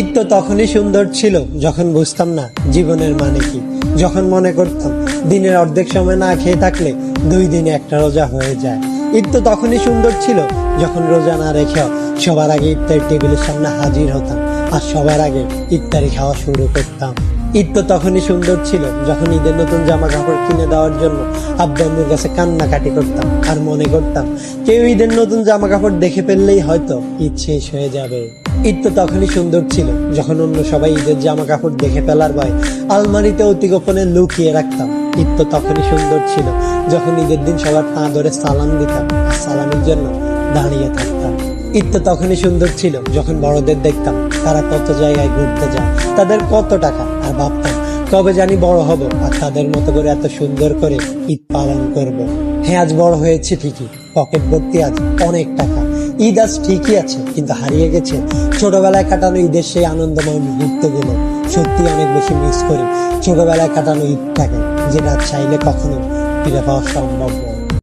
ঈদ তো তখনই সুন্দর ছিল যখন বুঝতাম না জীবনের মানে কি, যখন মনে করতাম দিনের অর্ধেক সময় না খেয়ে থাকলে 2 দিনে একটা রোজা হয়ে যায়। ঈদ তো তখনই সুন্দর ছিল যখন রোজা না রেখেও সবার আগে ইফতার টেবিলের সামনে হাজির হতাম আর সবার আগে ইফতারি খাওয়া শুরু করতাম। ঈদ তো তখনই সুন্দর ছিল যখন ঈদের নতুন জামা কাপড় কিনে দেওয়ার জন্য আব্বু আম্মুর কাছে কান্নাকাটি করতাম আর মনে করতাম কেউ ঈদের নতুন জামা কাপড় দেখে ফেললেই হয়তো ঈদ শেষ হয়ে যাবে। ঈদ তো তখনই সুন্দর ছিল যখন অন্য সবাই ঈদের জামা কাপড় দেখে ফেলার ভয় আলমারিতে অতি গোপনে লুকিয়ে রাখতাম। ঈদ তো তখনই সুন্দর ছিল যখন ঈদের দিন সবার পা ধরে সালাম দিতাম আর সালামের জন্য দাঁড়িয়ে থাকতাম। ঈদ তো তখনই সুন্দর ছিল যখন বড়দের দেখতাম তারা কত জায়গায় ঘুরতে যায়, তাদের কত টাকা, আর ভাবতাম কবে জানি বড় হব আর তাদের মতো করে এত সুন্দর করে ঈদ পালন করব। হ্যাঁ, আজ বড় হয়েছে ঠিকই, পকেট ভর্তি আজ অনেক টাকা। ঈদ আজ ঠিকই আছে, কিন্তু হারিয়ে গেছে ছোটবেলায় কাটানো ঈদের সেই আনন্দময় মুহূর্তগুলো। সত্যি অনেক বেশি মিস করি ছোটবেলায় কাটানো ঈদটাকে, যেটা চাইলে কখনো ফিরে পাওয়া সম্ভব নয়।